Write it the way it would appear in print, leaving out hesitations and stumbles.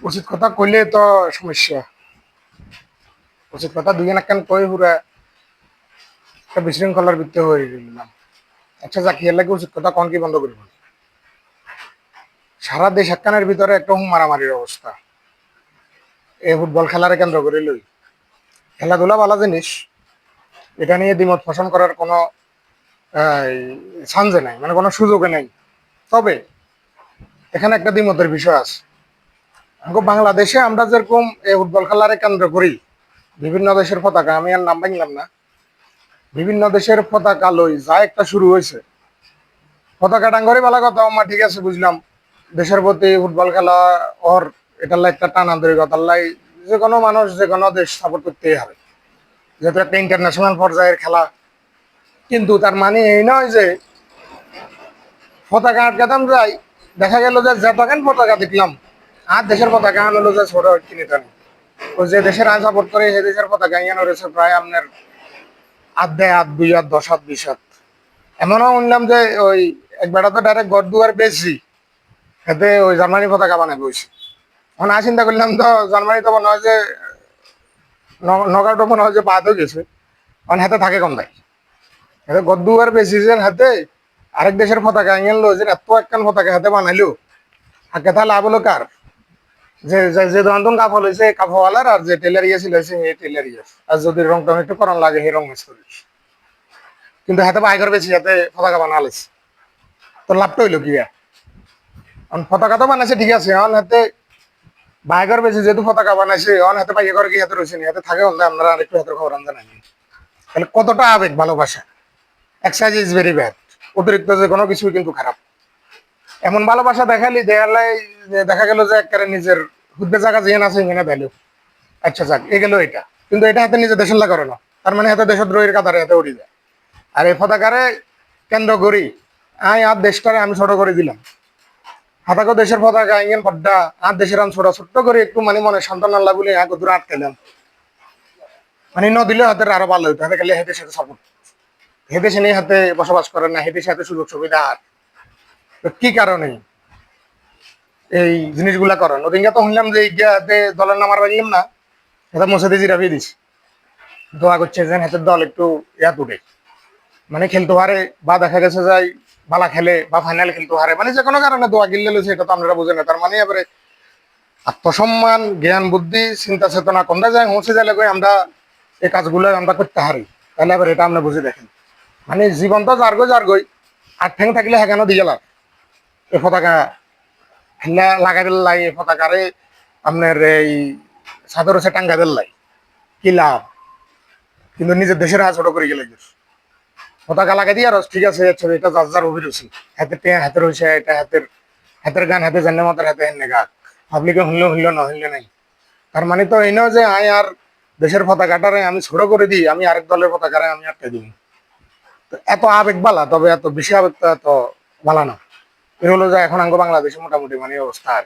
উচিত কথা কইলে তো সমস্যা। উচিত কথা দুই একখান কই পুরা একটা বিশৃঙ্খলার ভিত্তি হয়ে গেলাম। আচ্ছা যাক এর লাগে উচিত কথা কন কি বন্ধ করব। সারা দেশ একখানের ভিতরে একটা মারামারির অবস্থা। এই ফুটবল খেলারে কেন্দ্র করে লই, খেলাধুলা ভালো জিনিস, এটা নিয়ে দ্বিমত পোষণ করার কোনো সানজে নাই, মানে কোনো সুযোগে নাই। তবে এখানে একটা দ্বিমতের বিষয় আছে। বাংলাদেশে আমরা যেরকম এই ফুটবল খেলারে কেন্দ্র করি বিভিন্ন দেশের পতাকা, আমি আর নাম ভাঙলাম না, বিভিন্ন দেশের পতাকা লই যা একটা শুরু হয়েছে। পতাকা ডাঙ্গরে ভালো কথা, আমার ঠিক আছে বুঝলাম, দেশের প্রতি ফুটবল খেলা ওর এটার লাই একটা টান আন্তরিকতার লাই যে কোনো মানুষ যে কোনো দেশ সাপোর্ট করতেই হবে, যেহেতু একটা ইন্টারন্যাশনাল পর্যায়ের খেলা। কিন্তু তার মানে এই নয় যে পতাকা আটকাতাম যাই, দেখা গেল যে যতখান পতাকা দেখলাম আর দেশের পতাকা আনলো যে ছোট কিনে টানি, ওই যে দেশের আইন সাপোর্ট করে সেই দেশের পতাকা ইয়ানো রয়েছে প্রায় আপনার আট দেয়, আট দুই, আট দশ, আট বিশ হাত। এমনও শুনলাম যে ওই এক বেটা তো ডাইরেক্ট ঘর দুয়ার বেশি এতে ওই জার্মানি পতাকা বানাবে বসে। এখন আর চিন্তা করলাম তো জার্মানি তো মনে হয় যে নগাঁওটা মনে হয় যে বাদ হয়ে গেছে, কারণ হাতে থাকে কম দেয়, হাতে ঘর দুয়ার বেশি যে হাতে আরেক দেশের পতাকা আনলো যে এত একখান পতাকা হাতে বানাইলো, আগে তাহলে লাভ হলো কার? যে যে দোকান কাপড় হয়েছে কাপড়ওয়ালার, আর যে টেলার ইয়ে ছিল সেই টেলার ইয়ে, আর যদি রং টং একটু করান লাগে সেই রং মিস করিস, কিন্তু হাতে বাইকের বেশি হাতে পতাকা বানালিস, তো লাভটা হইলো কি? পতাকা তো বানাইছে ঠিক আছে, অন হাতে বাইকের বেশি যেহেতু পতাকা বানাইছে, অন হাতে বাইকে করে কি হাতে রয়েছে হাতে থাকে, আপনারা আরেকটু হাতের খবর আনতে নাই। তাহলে কতটা আবেগ ভালোবাসা, এক্সাইজ ইজ ভেরি ব্যাড, অতিরিক্ত যে কোনো কিছুই কিন্তু খারাপ। এমন ভালোবাসা দেখালি দেখালাই দেখা গেল যে একেবারে নিজের হুদ্দে জায়গা যেখানে আছে সেখানে ভ্যালু। আচ্ছা যাক এ গেল এটা, কিন্তু এটা হাতে নিজে দেশের লাগে না, তার মানে হাতে দেশদ্রোহীর কাতারে হাতে উড়ি যায়। আর এই পতাকারে কেন্দ্র করি আই আর দেশটারে আমি ছোট করে দিলাম, হাতাকো দেশের পতাকা ইঙ্গেন পড্ডা আর দেশের আম ছোট ছোট্ট করে একটু মানে মনে সন্তান আল্লাহ বলে এক দূরে আটকালাম, মানে ন দিলে হাতের আরো ভালো হইতো, হাতে গেলে হেঁটের সাথে সাপোর্ট, হেঁটে সে নিয়ে হাতে বসবাস করে না, হেঁটে সাথে সুযোগ সুবিধা। আর কি কারণে এই জিনিসগুলা করেন? ওদিনকে তো শুনলাম যে ইন্ডিয়াতে দলের নামার পারলাম না, এটা মসজিদে জিরাফি দিস, দোয়া করছে যে হাতের দল একটু ইয়াত উঠে, মানে খেলতে পারে, বা দেখা গেছে যাই বালা খেলে বা ফাইনাল খেলতে পারে, মানে যে কোনো কারণে দোয়া গিল্লে লইছে, এটা তো আপনারা বুঝেন না। তার মানে এবারে আত্মসম্মান, জ্ঞান, বুদ্ধি, চিন্তা চেতনা কোনটা যায় পৌঁছে যাইলে আমরা এই কাজগুলো আমরা করতে হারি, তাহলে এবার এটা আমরা বুঝে দেখেন। মানে জীবন তো যারগই আর ঠেং থাকলে হেঁকানো দিয়ে গেলাম এই পতাকা লাগাই দিল্লাই, এই পতাকারে আপনার এই চাদর আছে টাঙ্গা দিল্লাই, কি লাভ? কিন্তু নিজের দেশের হাত ছোট করে গেলে পতাকা লাগাই দিয়ে আর ঠিক আছে, এটা যার যার অভিরুচি, হাতে টেঁ হাতে রয়েছে, এটা হাতের হাতের গান হাতে জানে মাতার হাতে হেনে গাক, পাবলিকে শুনলেও না শুনলে নাই। তার মানে তো এই নয় যে আয় আর দেশের পতাকাটারে আমি ছোট করে দিই, আমি আরেক দলের পতাকারে আমি আটকে দিই। তো এত আবেগ বালা, তবে এত বেশি আবেগ তো এত বালা না। এর হলো যে এখন আঙ্গ বাংলাদেশে মোটামুটি মানে অবস্থা আর